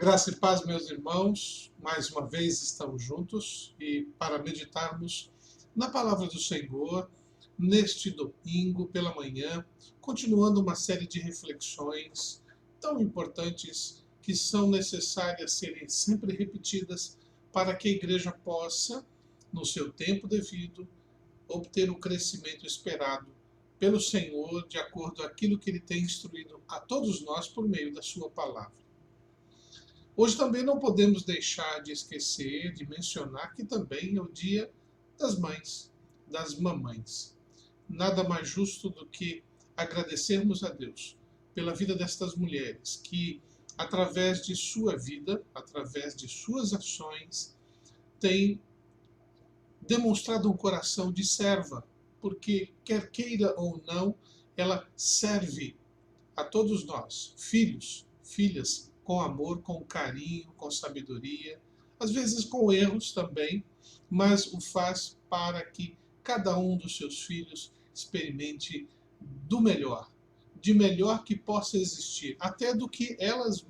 Graça e paz, meus irmãos, mais uma vez estamos juntos e para meditarmos na palavra do Senhor neste domingo pela manhã, continuando uma série de reflexões tão importantes que são necessárias serem sempre repetidas para que a igreja possa, no seu tempo devido, obter o crescimento esperado pelo Senhor, de acordo com aquilo que Ele tem instruído a todos nós por meio da Sua palavra. Hoje também não podemos deixar de esquecer, de mencionar que também é o dia das mães, das mamães. Nada mais justo do que agradecermos a Deus pela vida destas mulheres que, através de sua vida, através de suas ações, têm demonstrado um coração de serva, porque, quer queira ou não, ela serve a todos nós, filhos, filhas, com amor, com carinho, com sabedoria, às vezes com erros também, mas o faz para que cada um dos seus filhos experimente do melhor, de melhor que possa existir, até do que elas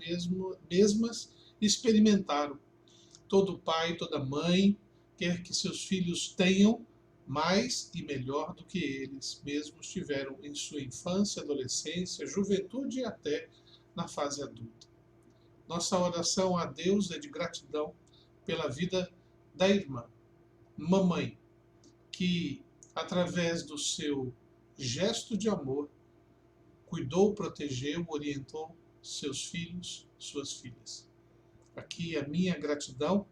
mesmas experimentaram. Todo pai, toda mãe quer que seus filhos tenham mais e melhor do que eles mesmos tiveram em sua infância, adolescência, juventude e até na fase adulta. Nossa oração a Deus é de gratidão pela vida da irmã, mamãe, que através do seu gesto de amor cuidou, protegeu, orientou seus filhos, suas filhas. Aqui a minha gratidão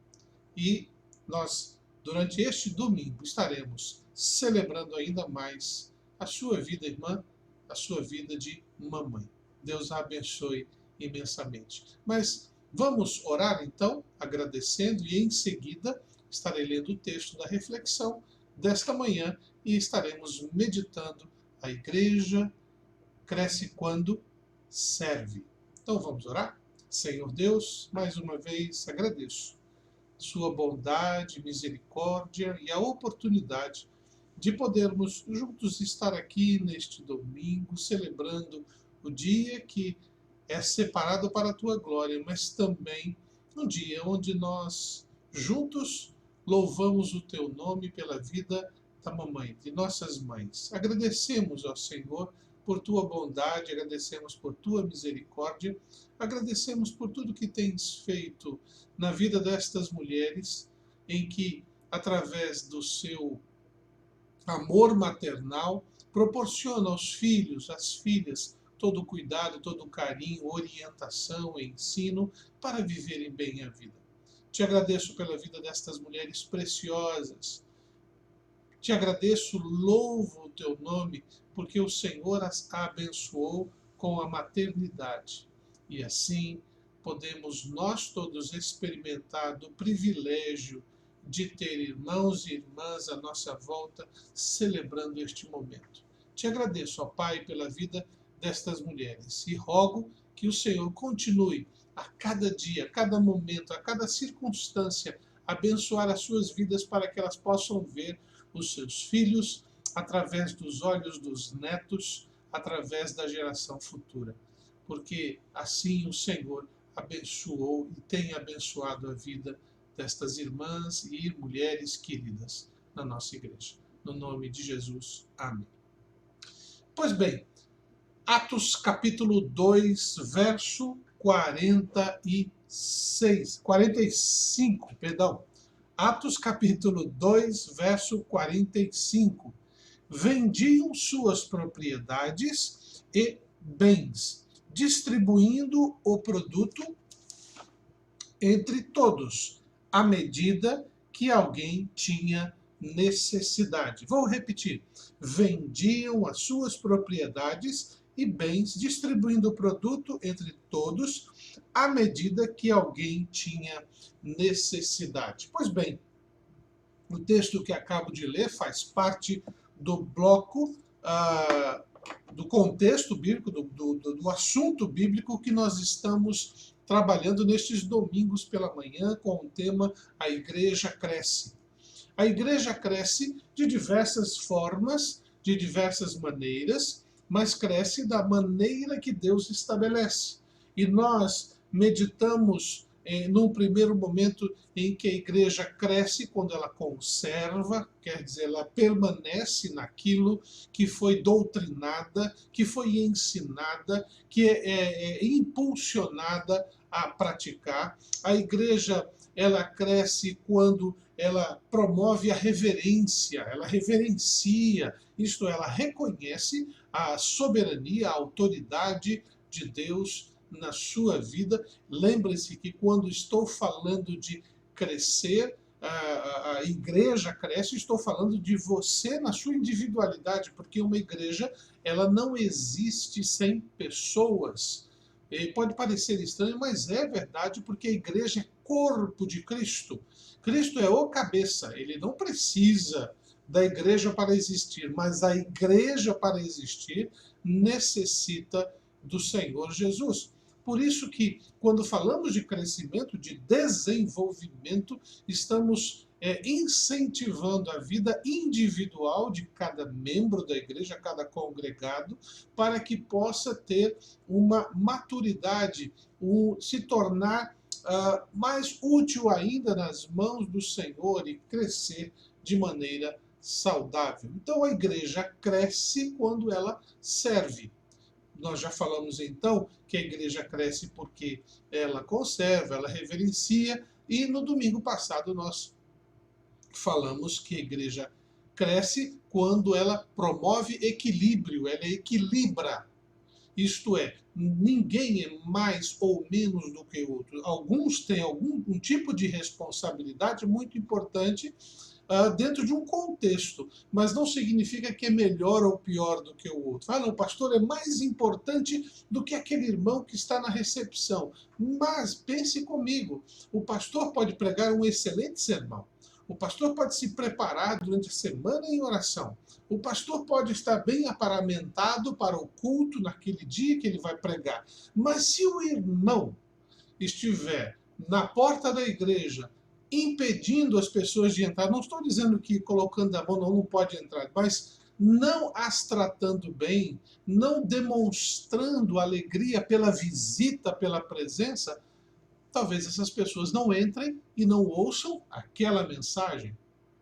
e nós, durante este domingo, estaremos celebrando ainda mais a sua vida, irmã, a sua vida de mamãe. Deus a abençoe imensamente. Mas vamos orar então, agradecendo, e em seguida estarei lendo o texto da reflexão desta manhã e estaremos meditando: a igreja cresce quando serve. Então vamos orar? Senhor Deus, mais uma vez agradeço sua bondade, misericórdia e a oportunidade de podermos juntos estar aqui neste domingo, celebrando o dia que é separado para a tua glória, mas também um dia onde nós juntos louvamos o teu nome pela vida da mamãe, de nossas mães. Agradecemos ao Senhor por tua bondade, agradecemos por tua misericórdia, agradecemos por tudo que tens feito na vida destas mulheres, em que, através do seu amor maternal, proporciona aos filhos, às filhas, todo o cuidado, todo o carinho, orientação, ensino, para viverem bem a vida. Te agradeço pela vida destas mulheres preciosas. Te agradeço, louvo o teu nome, porque o Senhor as abençoou com a maternidade. E assim podemos nós todos experimentar do privilégio de ter irmãos e irmãs à nossa volta, celebrando este momento. Te agradeço, ó Pai, pela vida destas mulheres e rogo que o Senhor continue a cada dia, a cada momento, a cada circunstância, abençoar as suas vidas para que elas possam ver os seus filhos através dos olhos dos netos, através da geração futura. Porque assim o Senhor abençoou e tem abençoado a vida destas irmãs e mulheres queridas na nossa igreja. No nome de Jesus. Amém. Pois bem, Atos capítulo 2, verso 45, perdão. Atos capítulo 2, verso 45. Vendiam suas propriedades e bens, distribuindo o produto entre todos, à medida que alguém tinha necessidade. Vou repetir. Vendiam as suas propriedades e bens, distribuindo o produto entre todos, à medida que alguém tinha necessidade. Pois bem, o texto que acabo de ler faz parte do bloco, do contexto bíblico, do assunto bíblico que nós estamos trabalhando nestes domingos pela manhã com o tema A Igreja Cresce. A igreja cresce de diversas formas, de diversas maneiras, mas cresce da maneira que Deus estabelece. E nós meditamos num primeiro momento em que a igreja cresce quando ela conserva, quer dizer, ela permanece naquilo que foi doutrinada, que foi ensinada, que é impulsionada a praticar. A igreja ela cresce quando ela promove a reverência, ela reverencia, isto é, ela reconhece a soberania, a autoridade de Deus na sua vida. Lembre-se que quando estou falando de crescer, a igreja cresce, estou falando de você na sua individualidade, porque uma igreja ela não existe sem pessoas. E pode parecer estranho, mas é verdade, porque a igreja é corpo de Cristo. Cristo é o cabeça, ele não precisa da igreja para existir, mas a igreja para existir necessita do Senhor Jesus. Por isso que, quando falamos de crescimento, de desenvolvimento, estamos incentivando a vida individual de cada membro da igreja, cada congregado, para que possa ter uma maturidade, se tornar mais útil ainda nas mãos do Senhor e crescer de maneira saudável. Então a igreja cresce quando ela serve. Nós já falamos então que a igreja cresce porque ela conserva, ela reverencia, e no domingo passado nós falamos que a igreja cresce quando ela promove equilíbrio, ela equilibra. Isto é, ninguém é mais ou menos do que o outro. Alguns têm um tipo de responsabilidade muito importante dentro de um contexto, mas não significa que é melhor ou pior do que o outro. Ah, não, o pastor é mais importante do que aquele irmão que está na recepção. Mas pense comigo, o pastor pode pregar um excelente sermão. O pastor pode se preparar durante a semana em oração. O pastor pode estar bem aparamentado para o culto naquele dia que ele vai pregar. Mas se o irmão estiver na porta da igreja impedindo as pessoas de entrar, não estou dizendo que colocando a mão não pode entrar, mas não as tratando bem, não demonstrando alegria pela visita, pela presença, talvez essas pessoas não entrem e não ouçam aquela mensagem.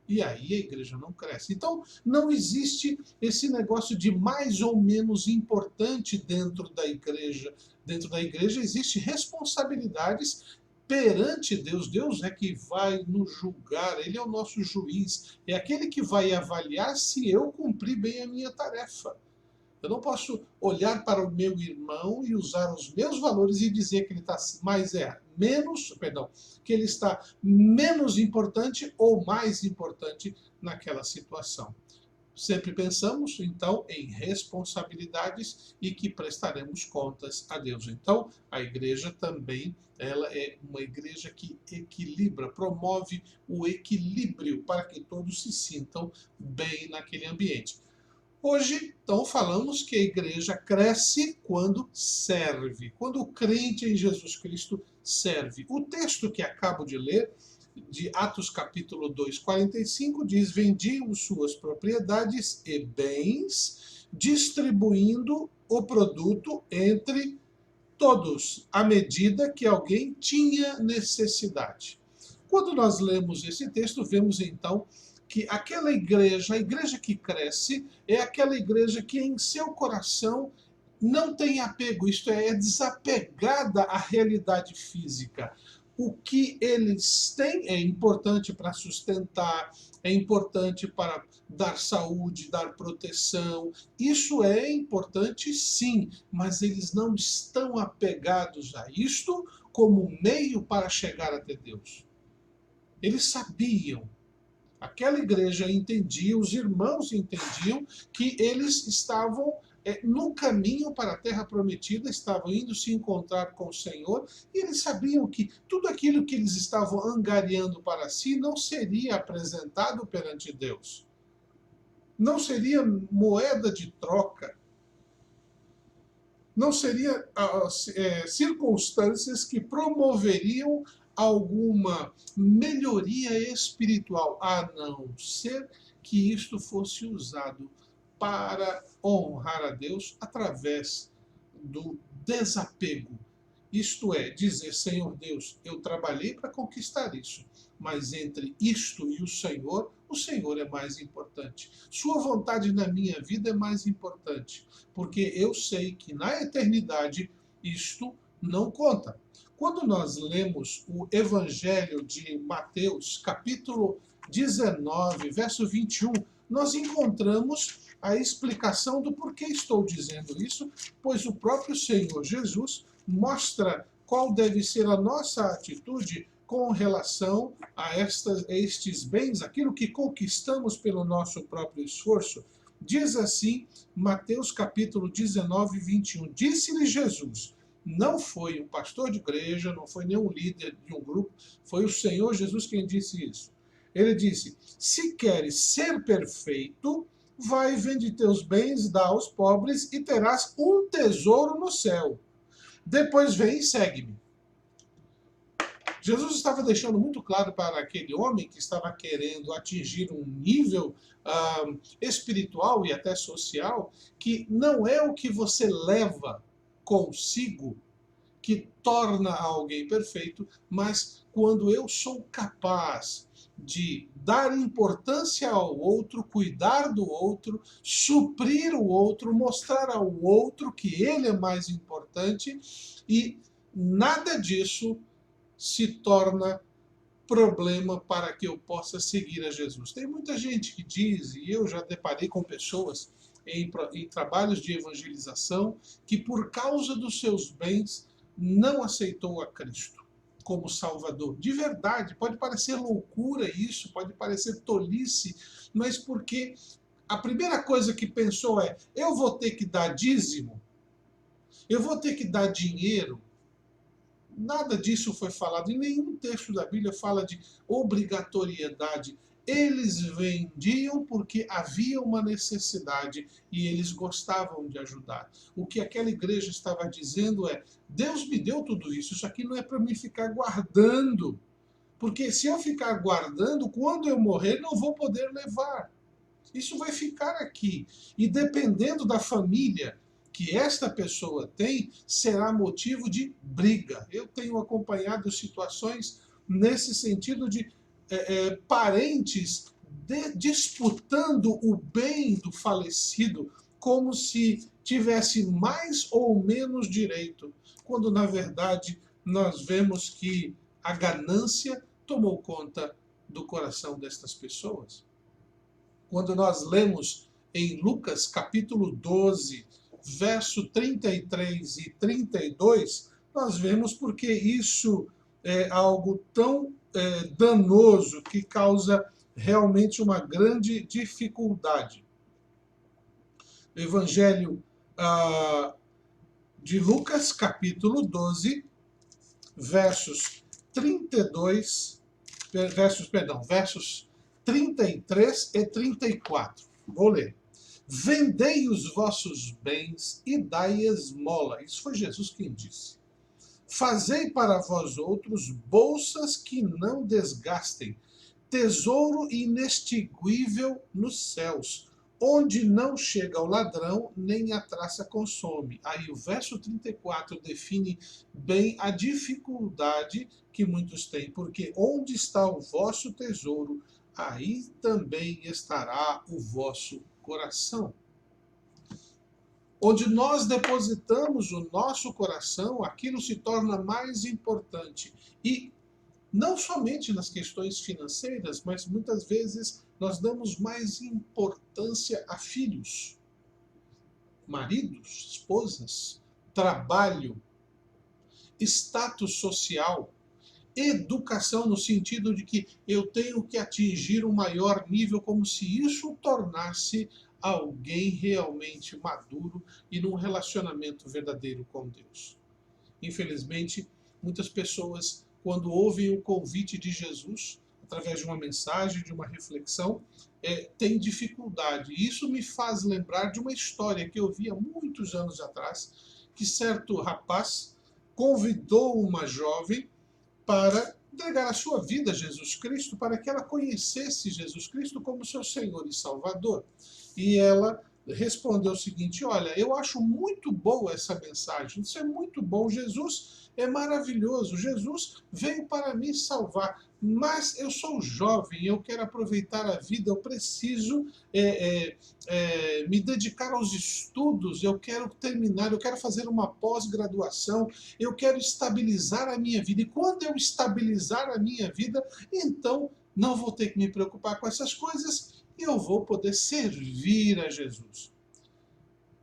E aí a igreja não cresce. Então, não existe esse negócio de mais ou menos importante dentro da igreja. Dentro da igreja existem responsabilidades perante Deus. Deus é que vai nos julgar, ele é o nosso juiz, é aquele que vai avaliar se eu cumpri bem a minha tarefa. Eu não posso olhar para o meu irmão e usar os meus valores e dizer que ele está que ele está menos importante ou mais importante naquela situação. Sempre pensamos, então, em responsabilidades e que prestaremos contas a Deus. Então, a igreja também, ela é uma igreja que equilibra, promove o equilíbrio para que todos se sintam bem naquele ambiente. Hoje, então, falamos que a igreja cresce quando serve, quando o crente em Jesus Cristo serve. O texto que acabo de ler, de Atos capítulo 2, 45, diz: vendiam suas propriedades e bens, distribuindo o produto entre todos, à medida que alguém tinha necessidade. Quando nós lemos esse texto, vemos então que aquela igreja, a igreja que cresce, é aquela igreja que em seu coração não tem apego, isto é desapegada à realidade física. O que eles têm é importante para sustentar, é importante para dar saúde, dar proteção. Isso é importante, sim, mas eles não estão apegados a isto como meio para chegar até Deus. Eles sabiam, aquela igreja entendia, os irmãos entendiam que eles estavam no caminho para a terra prometida, estavam indo se encontrar com o Senhor, e eles sabiam que tudo aquilo que eles estavam angariando para si não seria apresentado perante Deus. Não seria moeda de troca. Não seria circunstâncias que promoveriam alguma melhoria espiritual, a não ser que isto fosse usado para honrar a Deus através do desapego. Isto é, dizer, Senhor Deus, eu trabalhei para conquistar isso, mas entre isto e o Senhor é mais importante. Sua vontade na minha vida é mais importante, porque eu sei que na eternidade isto não conta. Quando nós lemos o Evangelho de Mateus, capítulo 19, verso 21, nós encontramos a explicação do porquê estou dizendo isso, pois o próprio Senhor Jesus mostra qual deve ser a nossa atitude com relação a estes bens, aquilo que conquistamos pelo nosso próprio esforço. Diz assim, Mateus capítulo 19, 21. Disse-lhe Jesus, não foi um pastor de igreja, não foi nenhum líder de um grupo, foi o Senhor Jesus quem disse isso. Ele disse, se queres ser perfeito, vai, vende teus bens, dá aos pobres e terás um tesouro no céu. Depois vem e segue-me. Jesus estava deixando muito claro para aquele homem que estava querendo atingir um nível espiritual e até social, que não é o que você leva consigo que torna alguém perfeito, mas quando eu sou capaz de dar importância ao outro, cuidar do outro, suprir o outro, mostrar ao outro que ele é mais importante, e nada disso se torna problema para que eu possa seguir a Jesus. Tem muita gente que diz, e eu já deparei com pessoas em trabalhos de evangelização, que por causa dos seus bens não aceitou a Cristo como Salvador. De verdade, pode parecer loucura isso, pode parecer tolice, mas porque a primeira coisa que pensou é, eu vou ter que dar dízimo, eu vou ter que dar dinheiro. Nada disso foi falado, em nenhum texto da Bíblia fala de obrigatoriedade. Eles vendiam porque havia uma necessidade e eles gostavam de ajudar. O que aquela igreja estava dizendo é, Deus me deu tudo isso, isso aqui não é para mim ficar guardando. Porque se eu ficar guardando, quando eu morrer, não vou poder levar. Isso vai ficar aqui. E dependendo da família que esta pessoa tem, será motivo de briga. Eu tenho acompanhado situações nesse sentido de parentes disputando o bem do falecido como se tivesse mais ou menos direito, quando na verdade nós vemos que a ganância tomou conta do coração destas pessoas. Quando nós lemos em Lucas capítulo 12, verso 33 e 32, nós vemos porque isso é algo tão danoso que causa realmente uma grande dificuldade. O Evangelho de Lucas, capítulo 12, versos 32, versos 33 e 34. Vou ler. Vendei os vossos bens e dai esmola. Isso foi Jesus quem disse. Fazei para vós outros bolsas que não desgastem, tesouro inextinguível nos céus, onde não chega o ladrão, nem a traça consome. Aí o verso 34 define bem a dificuldade que muitos têm, porque onde está o vosso tesouro, aí também estará o vosso coração. Onde nós depositamos o nosso coração, aquilo se torna mais importante. E não somente nas questões financeiras, mas muitas vezes nós damos mais importância a filhos, maridos, esposas, trabalho, status social, educação no sentido de que eu tenho que atingir um maior nível, como se isso tornasse alguém realmente maduro e num relacionamento verdadeiro com Deus. Infelizmente, muitas pessoas, quando ouvem o convite de Jesus, através de uma mensagem, de uma reflexão, têm dificuldade. E isso me faz lembrar de uma história que eu vi há muitos anos atrás, que certo rapaz convidou uma jovem para entregar a sua vida a Jesus Cristo, para que ela conhecesse Jesus Cristo como seu Senhor e Salvador. E ela respondeu o seguinte: olha, eu acho muito boa essa mensagem, isso é muito bom, Jesus é maravilhoso, Jesus veio para me salvar, mas eu sou jovem, eu quero aproveitar a vida, eu preciso me dedicar aos estudos, eu quero terminar, eu quero fazer uma pós-graduação, eu quero estabilizar a minha vida, e quando eu estabilizar a minha vida, então não vou ter que me preocupar com essas coisas, e eu vou poder servir a Jesus.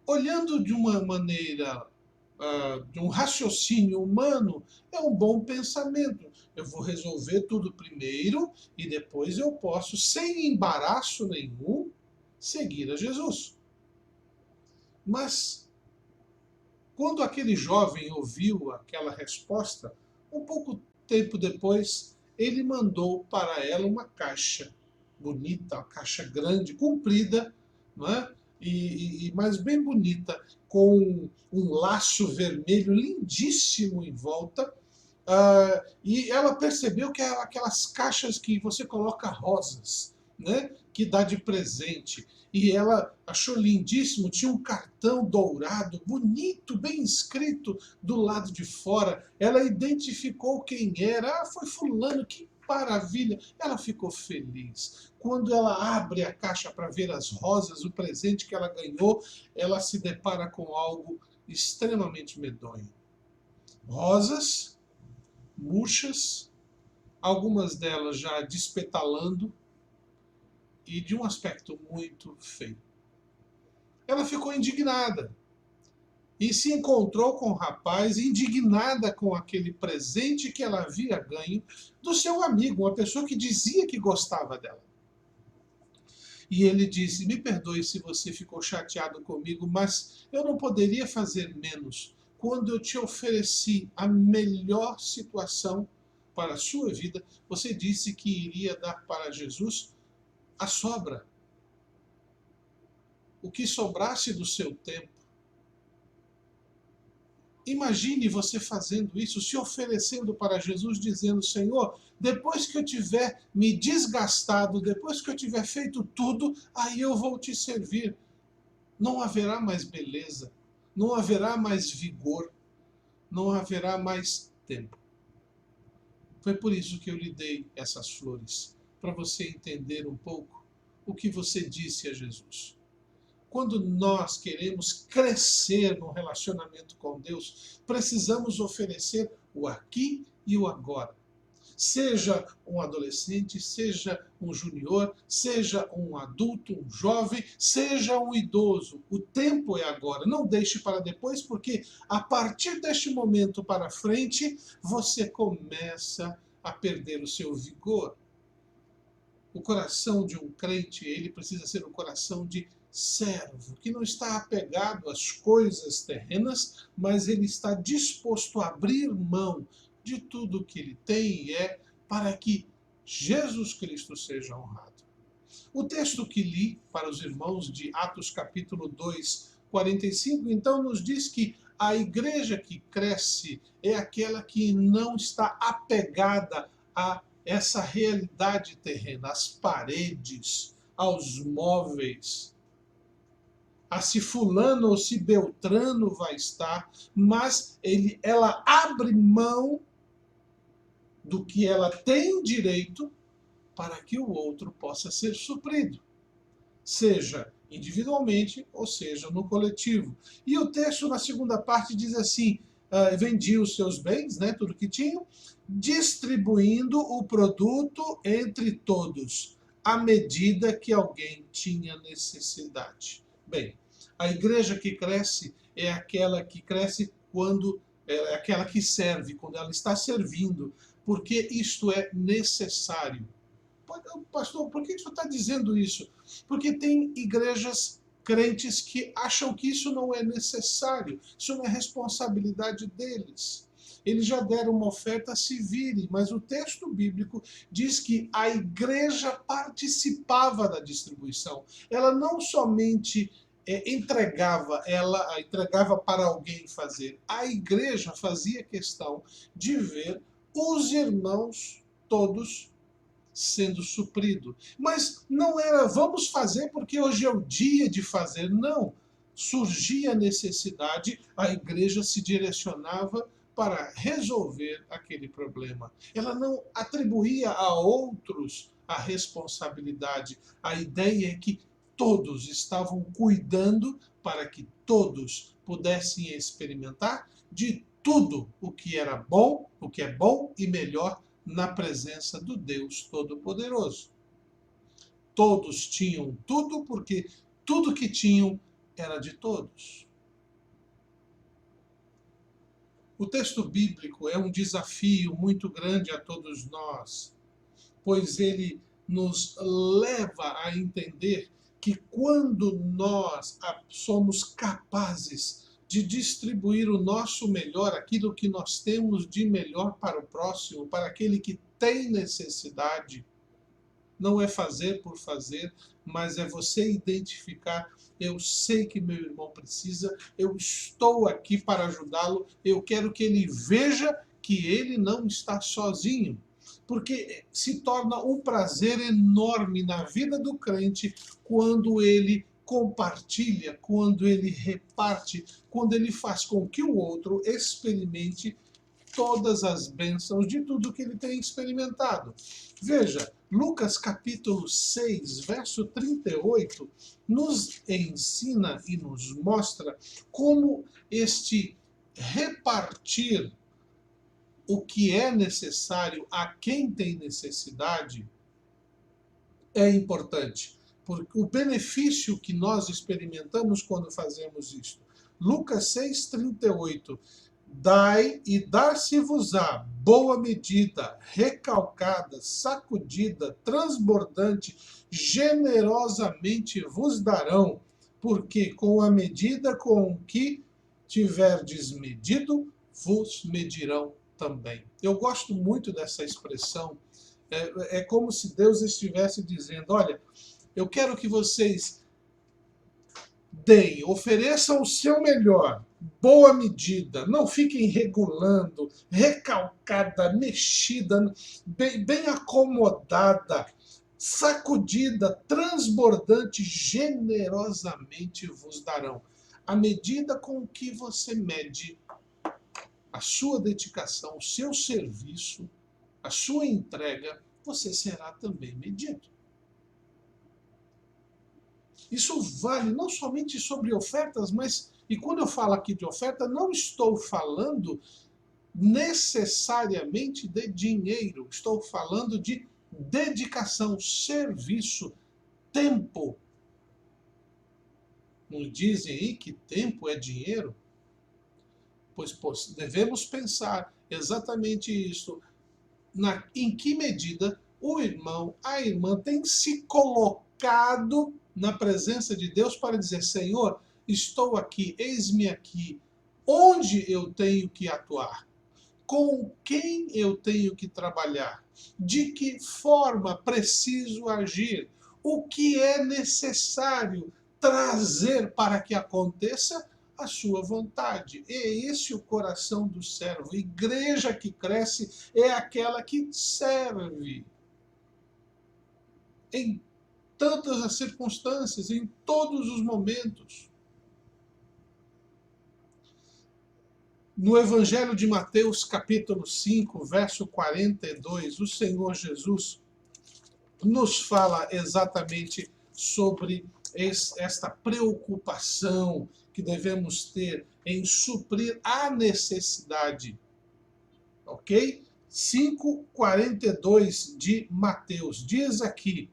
Olhando de uma maneira, de um raciocínio humano, é um bom pensamento. Eu vou resolver tudo primeiro e depois eu posso, sem embaraço nenhum, seguir a Jesus. Mas, quando aquele jovem ouviu aquela resposta, um pouco tempo depois, ele mandou para ela uma caixa bonita, uma caixa grande, comprida, não é? Mas bem bonita, com um laço vermelho lindíssimo em volta. E ela percebeu que é aquelas caixas que você coloca rosas, né? Que dá de presente. E ela achou lindíssimo, tinha um cartão dourado, bonito, bem escrito do lado de fora. Ela identificou quem era. Ah, foi fulano, que maravilha. Ela ficou feliz. Quando ela abre a caixa para ver as rosas, o presente que ela ganhou, ela se depara com algo extremamente medonho. Rosas murchas, algumas delas já despetalando e de um aspecto muito feio. Ela ficou indignada e se encontrou com o rapaz, indignada com aquele presente que ela havia ganho do seu amigo, uma pessoa que dizia que gostava dela. E ele disse: me perdoe se você ficou chateado comigo, mas eu não poderia fazer menos quando eu te ofereci a melhor situação para a sua vida. Você disse que iria dar para Jesus a sobra, o que sobrasse do seu tempo. Imagine você fazendo isso, se oferecendo para Jesus, dizendo: Senhor, depois que eu tiver me desgastado, depois que eu tiver feito tudo, aí eu vou te servir. Não haverá mais beleza, não haverá mais vigor, não haverá mais tempo. Foi por isso que eu lhe dei essas flores, para você entender um pouco o que você disse a Jesus. Quando nós queremos crescer no relacionamento com Deus, precisamos oferecer o aqui e o agora. Seja um adolescente, seja um junior, seja um adulto, um jovem, seja um idoso. O tempo é agora. Não deixe para depois, porque a partir deste momento para frente, você começa a perder o seu vigor. O coração de um crente, ele precisa ser um coração de servo, que não está apegado às coisas terrenas, mas ele está disposto a abrir mão de tudo que ele tem e é para que Jesus Cristo seja honrado. O texto que li para os irmãos de Atos capítulo 2, 45, então nos diz que a igreja que cresce é aquela que não está apegada a essa realidade terrena, às paredes, aos móveis, a se fulano ou se beltrano vai estar, mas ela abre mão do que ela tem direito para que o outro possa ser suprido, seja individualmente ou seja no coletivo. E o texto na segunda parte diz assim: vendia os seus bens, né, tudo que tinham, distribuindo o produto entre todos, à medida que alguém tinha necessidade. Bem, a igreja que cresce é aquela que cresce quando é aquela que serve, quando ela está servindo, porque isto é necessário. Pastor, por que o senhor está dizendo isso? Porque tem igrejas crentes que acham que isso não é necessário, isso não é responsabilidade deles. Eles já deram uma oferta, se virem, mas o texto bíblico diz que a igreja participava da distribuição. Ela não somente ela entregava para alguém fazer. A igreja fazia questão de ver os irmãos todos sendo suprido. Mas não era vamos fazer porque hoje é o dia de fazer. Não. Surgia a necessidade, a igreja se direcionava para resolver aquele problema. Ela não atribuía a outros a responsabilidade. A ideia é que todos estavam cuidando para que todos pudessem experimentar de tudo o que era bom, o que é bom e melhor na presença do Deus Todo-Poderoso. Todos tinham tudo porque tudo que tinham era de todos. O texto bíblico é um desafio muito grande a todos nós, pois ele nos leva a entender que quando nós somos capazes de distribuir o nosso melhor, aquilo que nós temos de melhor para o próximo, para aquele que tem necessidade, não é fazer por fazer, mas é você identificar: eu sei que meu irmão precisa, eu estou aqui para ajudá-lo, eu quero que ele veja que ele não está sozinho. Porque se torna um prazer enorme na vida do crente quando ele compartilha, quando ele reparte, quando ele faz com que o outro experimente todas as bênçãos de tudo que ele tem experimentado. Veja, Lucas capítulo 6, verso 38, nos ensina e nos mostra como este repartir o que é necessário a quem tem necessidade é importante. Porque o benefício que nós experimentamos quando fazemos isto. Lucas 6, 38. Dai e dar-se-vos-á boa medida, recalcada, sacudida, transbordante, generosamente vos darão, porque com a medida com que tiverdes medido, vos medirão também. Eu gosto muito dessa expressão. É como se Deus estivesse dizendo: olha, eu quero que vocês deem, ofereçam o seu melhor, boa medida, não fiquem regulando, recalcada, mexida, bem acomodada, sacudida, transbordante, generosamente vos darão. À medida com que você mede a sua dedicação, o seu serviço, a sua entrega, você será também medido. Isso vale não somente sobre ofertas, mas, e quando eu falo aqui de oferta, não estou falando necessariamente de dinheiro, estou falando de dedicação, serviço, tempo. Não dizem aí que tempo é dinheiro? Pois devemos pensar exatamente isso. Em que medida o irmão, a irmã tem se colocado na presença de Deus para dizer: Senhor, estou aqui, eis-me aqui. Onde eu tenho que atuar? Com quem eu tenho que trabalhar? De que forma preciso agir? O que é necessário trazer para que aconteça a sua vontade? É esse o coração do servo. Igreja que cresce é aquela que serve em tantas as circunstâncias, em todos os momentos. No Evangelho de Mateus, capítulo 5, verso 42, o Senhor Jesus nos fala exatamente sobre esta preocupação que devemos ter em suprir a necessidade. Ok? 5:42 de Mateus. Diz aqui: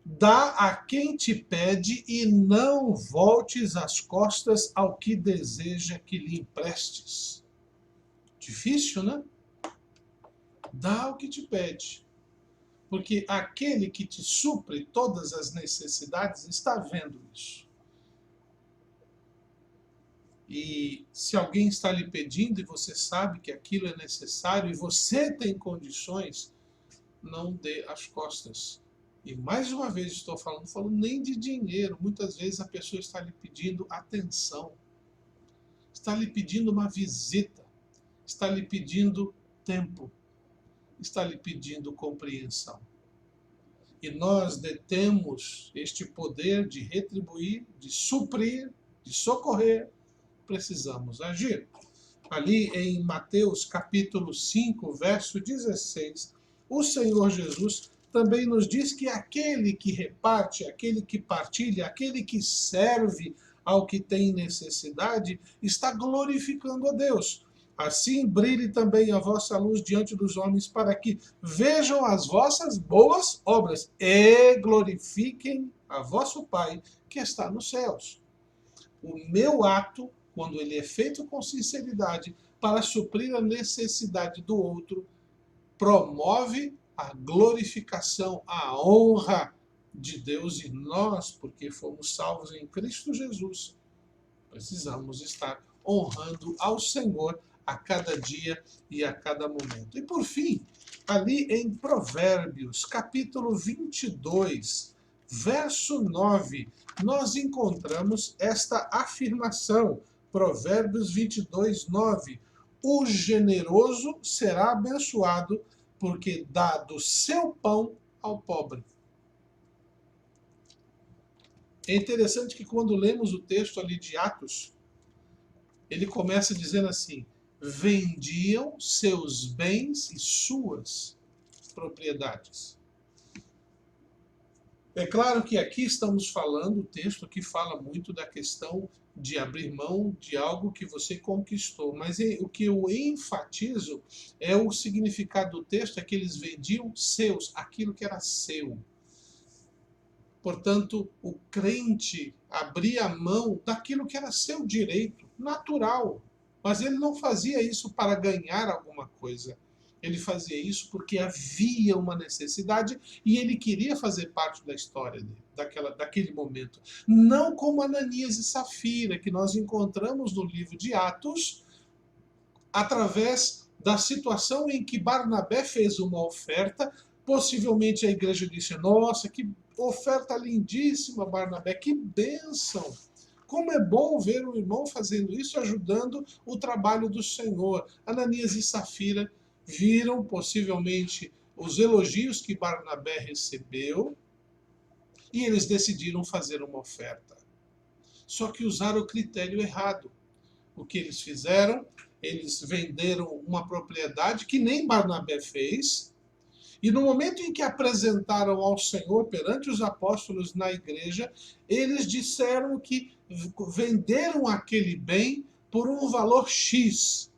dá a quem te pede e não voltes as costas ao que deseja que lhe emprestes. Difícil, né? Dá o que te pede. Porque aquele que te supre todas as necessidades está vendo isso. E se alguém está lhe pedindo e você sabe que aquilo é necessário e você tem condições, não dê as costas. E mais uma vez estou falando nem de dinheiro. Muitas vezes a pessoa está lhe pedindo atenção, está lhe pedindo uma visita, está lhe pedindo tempo. está lhe pedindo compreensão. E nós detemos este poder de retribuir, de suprir, de socorrer. Precisamos agir. Ali em Mateus capítulo 5, verso 16, o Senhor Jesus também nos diz que aquele que reparte, aquele que partilha, aquele que serve ao que tem necessidade, está glorificando a Deus. Assim brilhe também a vossa luz diante dos homens, para que vejam as vossas boas obras e glorifiquem a vosso Pai que está nos céus. O meu ato, quando ele é feito com sinceridade, para suprir a necessidade do outro, promove a glorificação, a honra de Deus, e nós, porque fomos salvos em Cristo Jesus, precisamos estar honrando ao Senhor a cada dia e a cada momento. E por fim, ali em Provérbios, capítulo 22, verso 9, nós encontramos esta afirmação. Provérbios 22, 9. O generoso será abençoado, porque dá do seu pão ao pobre. É interessante que quando lemos o texto ali de Atos, ele começa dizendo assim: vendiam seus bens e suas propriedades. É claro que aqui estamos falando, o texto aqui fala muito da questão de abrir mão de algo que você conquistou, mas o que eu enfatizo é o significado do texto, é que eles vendiam seus, aquilo que era seu. Portanto, o crente abria mão daquilo que era seu direito, natural. Mas ele não fazia isso para ganhar alguma coisa. Ele fazia isso porque havia uma necessidade e ele queria fazer parte da história dele, daquele momento. Não como Ananias e Safira, que nós encontramos no livro de Atos, através da situação em que Barnabé fez uma oferta. Possivelmente a igreja disse: nossa, que oferta lindíssima, Barnabé, que bênção! Como é bom ver um irmão fazendo isso, ajudando o trabalho do Senhor. Ananias e Safira viram possivelmente os elogios que Barnabé recebeu e eles decidiram fazer uma oferta. Só que usaram o critério errado. O que eles fizeram? Eles venderam uma propriedade que nem Barnabé fez, e no momento em que apresentaram ao Senhor perante os apóstolos na igreja, eles disseram que venderam aquele bem por um valor X,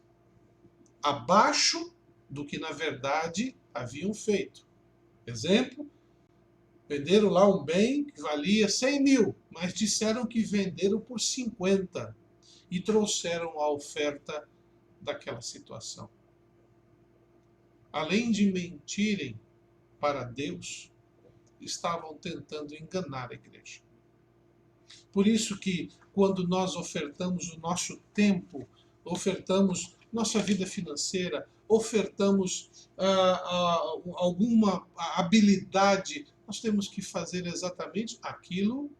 abaixo do que na verdade haviam feito. Exemplo, venderam lá um bem que valia 100 mil, mas disseram que venderam por 50 e trouxeram a oferta daquela situação. Além de mentirem para Deus, estavam tentando enganar a igreja. Por isso que quando nós ofertamos o nosso tempo, ofertamos nossa vida financeira, ofertamos alguma habilidade, nós temos que fazer exatamente aquilo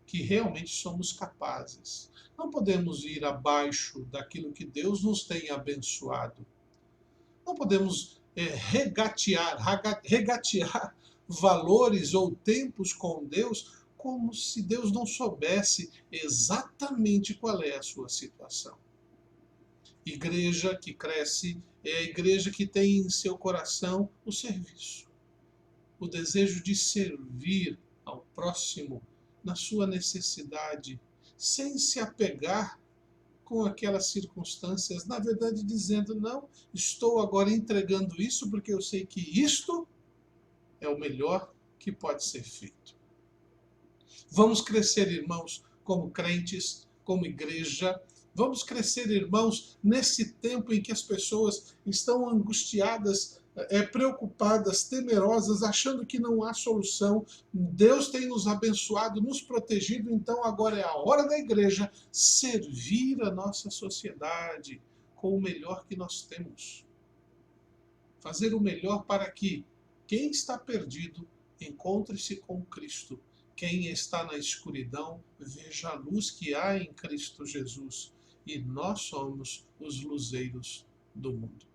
que realmente somos capazes. Não podemos ir abaixo daquilo que Deus nos tem abençoado. Não podemos regatear valores ou tempos com Deus como se Deus não soubesse exatamente qual é a sua situação. Igreja que cresce é a igreja que tem em seu coração o serviço, o desejo de servir ao próximo na sua necessidade, sem se apegar com aquelas circunstâncias, na verdade dizendo: não, estou agora entregando isso porque eu sei que isto é o melhor que pode ser feito. Vamos crescer, irmãos, como crentes, como igreja. Vamos crescer, irmãos, nesse tempo em que as pessoas estão angustiadas, preocupadas, temerosas, achando que não há solução. Deus tem nos abençoado, nos protegido, então agora é a hora da igreja servir a nossa sociedade com o melhor que nós temos. Fazer o melhor para que quem está perdido encontre-se com Cristo. Quem está na escuridão veja a luz que há em Cristo Jesus. E nós somos os luzeiros do mundo.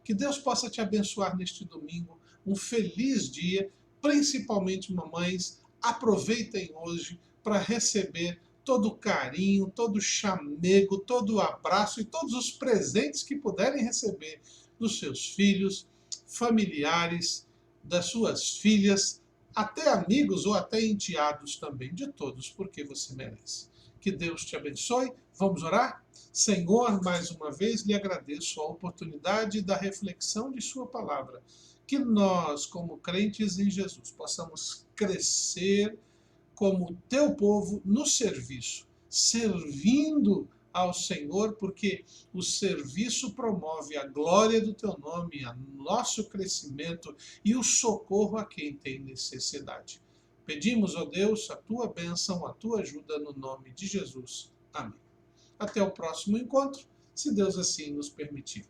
Que Deus possa te abençoar neste domingo. Um feliz dia, principalmente mamães. Aproveitem hoje para receber todo o carinho, todo o chamego, todo o abraço e todos os presentes que puderem receber dos seus filhos, familiares, das suas filhas, até amigos ou até enteados também, de todos, porque você merece. Que Deus te abençoe. Vamos orar? Senhor, mais uma vez lhe agradeço a oportunidade da reflexão de sua palavra. Que nós, como crentes em Jesus, possamos crescer como teu povo no serviço, servindo ao Senhor, porque o serviço promove a glória do teu nome, o nosso crescimento e o socorro a quem tem necessidade. Pedimos, ó Deus, a tua bênção, a tua ajuda no nome de Jesus. Amém. Até o próximo encontro, se Deus assim nos permitir.